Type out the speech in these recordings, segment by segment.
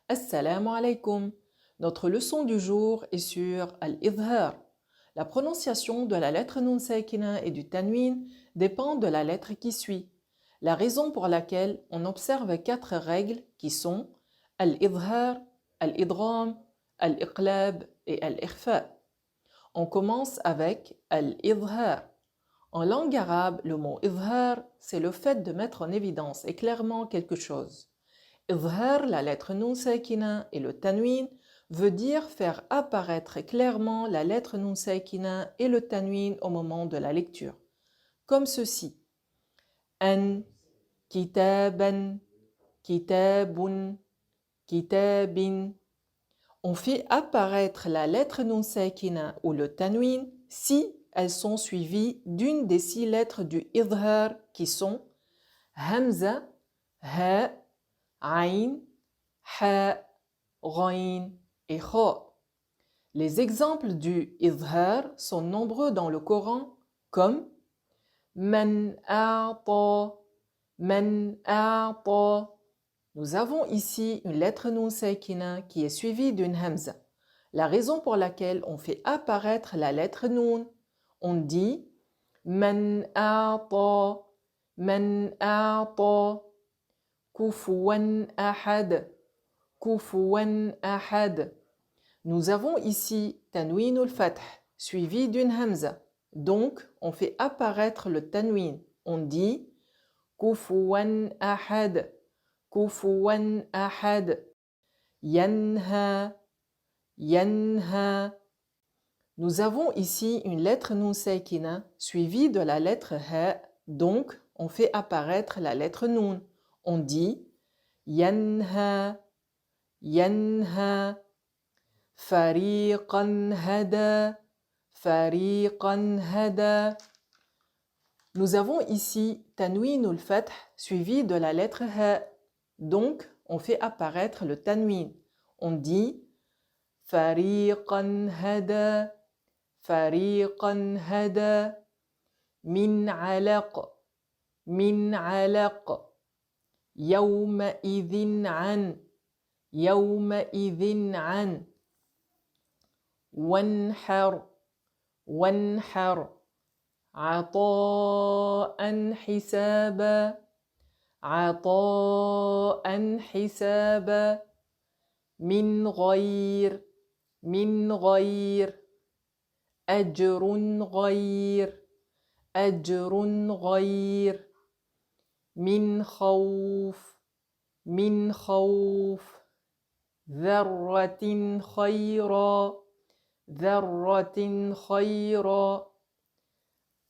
Assalamu alaikum. Notre leçon du jour est sur al-idhar. La prononciation de la lettre nun sakina et du tanwin dépend de la lettre qui suit. La raison pour laquelle on observe 4 règles qui sont al-idhar, al-idgham, al-iqlab et al-ikhfa. On commence avec al-idhar. En langue arabe, le mot idhar, c'est le fait de mettre en évidence et clairement quelque chose. Idhar, la lettre nun sakina et le tanwin veut dire faire apparaître clairement la lettre nun sakina et le tanwin au moment de la lecture. Comme ceci. An, kitaban, kitabun, kitabin. On fait apparaître la lettre nun sakina ou le tanwin si elles sont suivies d'une des 6 lettres du idhar qui sont hamza, ha, ayn, ha, ghayn et kha. Les exemples du idhar sont nombreux dans le Coran comme man a'ta, man a'ta. Nous avons ici une lettre nun sakina qui est suivie d'une hamza. La raison pour laquelle on fait apparaître la lettre nun, on dit man a'ta, man a'ta, kufuwan ahad, kufuwan ahad. Nous avons ici tanwin al-fath suivi d'une hamza. Donc, on fait apparaître le tanwin. On dit kufuwan ahad, kufuwan ahad. Yanha, yanha. Nous avons ici une lettre nun sakina suivie de la lettre ha. Donc, on fait apparaître la lettre nun. On dit yanha, yanha. Fariqan hada, fariqan hada. Nous avons ici tanwin al-fath suivi de la lettre ha. Donc, on fait apparaître le tanwin. On dit fariqan hada, fariqan hada. Min alaq, min alaq. Yawma idhin an, yawma idhin an. وانحر وانحر عطاء حسابا عطاء حسابا من غير من غير أجر غير أجر غير من خوف من خوف ذرة خيرا ذرة خيرا.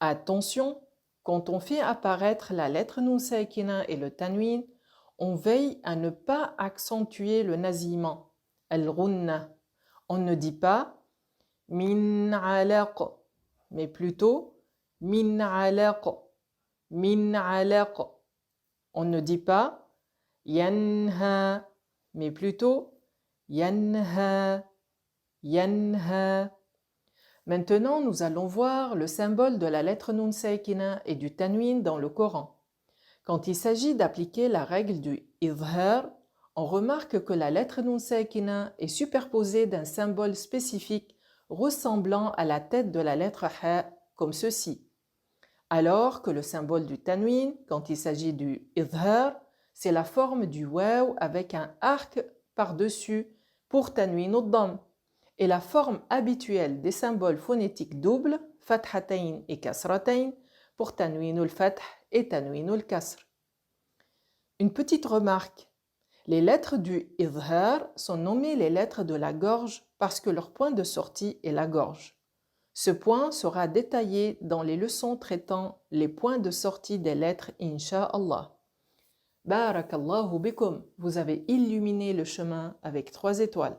Attention, quand on fait apparaître la lettre nun sakina et le tanwin, on veille à ne pas accentuer le nasillement, al-ghunna. On ne dit pas min alaq, mais plutôt min alaq, min alaq. On ne dit pas yanha, mais plutôt yanha, yanha. Maintenant, nous allons voir le symbole de la lettre nun sakina et du tanwin dans le Coran. Quand il s'agit d'appliquer la règle du idhar, on remarque que la lettre nun sakina est superposée d'un symbole spécifique ressemblant à la tête de la lettre ha, comme ceci. Alors que le symbole du tanwin, quand il s'agit du idhar, c'est la forme du waw avec un arc par-dessus pour tanwin ad-damm. Et la forme habituelle des symboles phonétiques doubles, fathatayn et kasratayn, pour tanwin al-fath et tanwin al-kasr. Une petite remarque, les lettres du idhar sont nommées les lettres de la gorge parce que leur point de sortie est la gorge. Ce point sera détaillé dans les leçons traitant les points de sortie des lettres, incha'Allah. Barakallahu bikum, vous avez illuminé le chemin avec 3 étoiles.